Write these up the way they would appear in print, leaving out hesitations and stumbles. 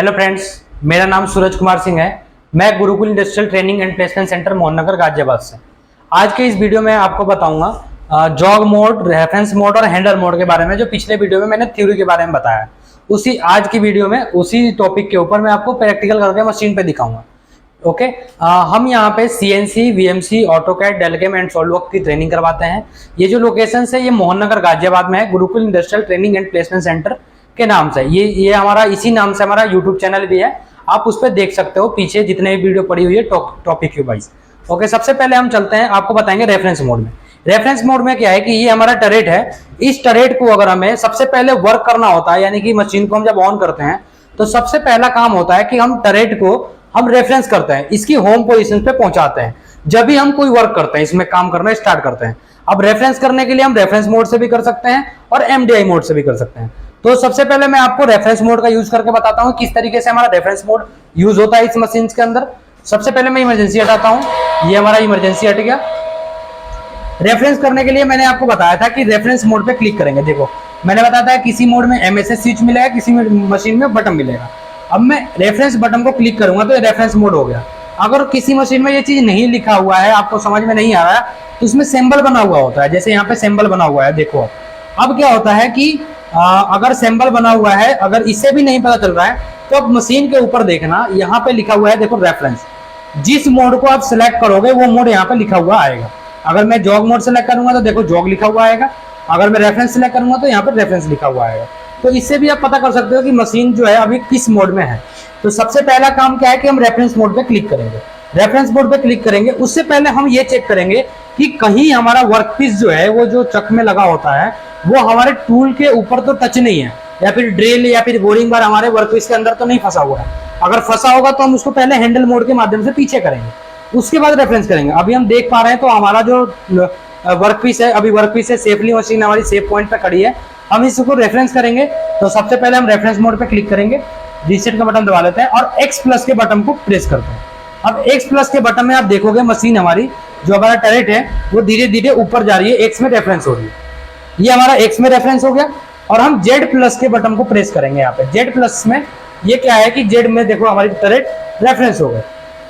Hello friends, मेरा नाम सूरज कुमार सिंह है। मैं Gurukul industrial training and placement centre Mohan Nagar Ghaziabad से। आज के इस वीडियो में आपको बताऊंगा जॉग मोड, रेफरेंस मोड और हैंडल मोड के बारे में। जो पिछले वीडियो में मैंने थ्योरी के बारे में बताया, उसी आज की वीडियो में उसी टॉपिक के ऊपर मैं आपको प्रैक्टिकल करके मशीन पे दिखाऊंगा। ओके, हम यहाँ पे सीएनसी, वीएमसी, ऑटोकैड, डेलकेम एंड सॉल्ववर्क्स की ट्रेनिंग करवाते हैं। ये जो लोकेशन है ये मोहननगर गाजियाबाद में है, Gurukul industrial training and placement centre के नाम से। ये हमारा इसी नाम से हमारा यूट्यूब चैनल भी है, आप उस पर देख सकते हो पीछे जितने भी वीडियो पड़ी हुई है टॉपिक के वाइज। ओके, सबसे पहले हम चलते हैं, आपको बताएंगे रेफरेंस मोड में। रेफरेंस मोड में क्या है कि ये हमारा टरेट है। इस टरेट को अगर हमें सबसे पहले वर्क करना होता है, यानी कि मशीन को हम जब ऑन करते हैं तो सबसे पहला काम होता है कि हम टरेट को हम रेफरेंस करते हैं, इसकी होम पोजीशन पे पहुंचाते हैं। जब भी हम कोई वर्क करते हैं, इसमें काम करना स्टार्ट करते हैं। अब रेफरेंस करने के लिए हम रेफरेंस मोड से भी कर सकते हैं और एमडीआई मोड से भी कर सकते हैं। तो सबसे पहले मैं आपको रेफरेंस मोड का यूज करके बताता हूं किस तरीके से हमारा रेफरेंस मोड यूज होता है इस मशीन के अंदर। सबसे पहले मैं इमरजेंसी हटाता हूं, ये हमारा इमरजेंसी हट गया। रेफरेंस करने के लिए मैंने आपको बताया था कि रेफरेंस मोड पे क्लिक करेंगे। देखो, मैंने बताया था किसी मोड में एमएसएस स्विच मिलेगा, किसी मशीन में बटन मिलेगा। अब मैं रेफरेंस बटन को क्लिक करूंगा तो ये रेफरेंस मोड हो गया। अगर किसी मशीन में ये चीज नहीं लिखा हुआ है, आपको समझ में नहीं आ रहा है, तो इसमें सिंबल बना हुआ होता है। जैसे यहाँ पे सिंबल बना हुआ है, देखो। अब क्या होता है कि अगर सिंबल बना हुआ है, अगर इससे भी नहीं पता चल रहा है, तो अब मशीन के ऊपर देखना, यहाँ पे लिखा हुआ है, देखो रेफरेंस। जिस मोड को आप सिलेक्ट करोगे वो मोड यहाँ पे लिखा हुआ आएगा। अगर मैं जॉग मोड सिलेक्ट करूंगा तो देखो जॉग लिखा हुआ आएगा। अगर मैं रेफरेंस सिलेक्ट करूंगा तो यहाँ पे रेफरेंस लिखा हुआ आएगा। तो इससे भी आप पता कर सकते हो कि मशीन जो है अभी किस मोड में है। तो सबसे पहला काम क्या है कि हम रेफरेंस मोड पे क्लिक करेंगे। रेफरेंस मोड पे क्लिक करेंगे, उससे पहले हम ये चेक करेंगे कि कहीं हमारा वर्कपीस जो है वो जो चक में लगा होता है वो हमारे टूल के ऊपर तो टच नहीं है, या फिर ड्रिल या फिर बोरिंग बार हमारे वर्कपीस के अंदर तो नहीं फंसा हुआ है। अगर फंसा होगा तो हम उसको पहले हैंडल मोड के माध्यम से पीछे करेंगे, उसके बाद रेफरेंस करेंगे। अभी हम देख पा रहे हैं तो हमारा जो वर्कपीस है, अभी वर्कपीस है, सेफली मशीन हमारी सेफ पॉइंट पे खड़ी है। हम इसको रेफरेंस करेंगे तो सबसे पहले हम रेफरेंस मोड पे क्लिक करेंगे, रीसेट का बटन दबा लेते हैं और एक्स प्लस के बटन को प्रेस करते हैं। अब एक्स प्लस के बटन में आप देखोगे मशीन हमारी जो हमारा टरेट है वो धीरे धीरे ऊपर जा रही है, एक्स में रेफरेंस हो रही है। ये हमारा एक्स में रेफरेंस हो गया। और हम जेड प्लस के बटन को प्रेस करेंगे। यहाँ पे जेड प्लस में ये क्या है कि जेड में देखो हमारी टरेट रेफरेंस हो गए।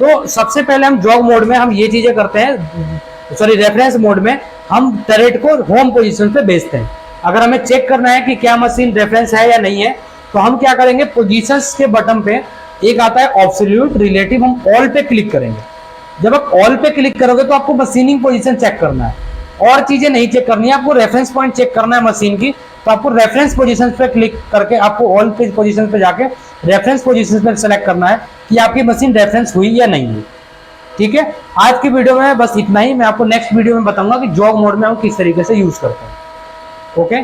तो सबसे पहले हम जॉग मोड में हम ये चीजें करते हैं, सॉरी रेफरेंस मोड में हम टरेट को होम पोजीशन पे भेजते हैं। अगर हमें चेक करना है कि क्या मशीन रेफरेंस है या नहीं है, तो हम क्या करेंगे, पोजीशंस के बटन पे एक आता है एब्सोल्यूट रिलेटिव, हम ऑल पे क्लिक करेंगे। जब आप ऑल पे क्लिक करोगे तो आपको मशीनिंग पोजीशन चेक करना है, और चीजें नहीं चेक करनी है, आपको रेफरेंस पॉइंट चेक करना है मशीन की। तो आपको रेफरेंस पोजीशन पे क्लिक करके आपको ऑल पे पोजीशन पे जाके रेफरेंस पोजीशन पे सेलेक्ट करना है कि आपकी मशीन रेफरेंस हुई या नहीं हुई। ठीक है, आज की वीडियो में बस इतना ही। मैं आपको नेक्स्ट वीडियो में बताऊंगा कि जॉग मोड में हम किस तरीके से यूज करते हैं। ओके।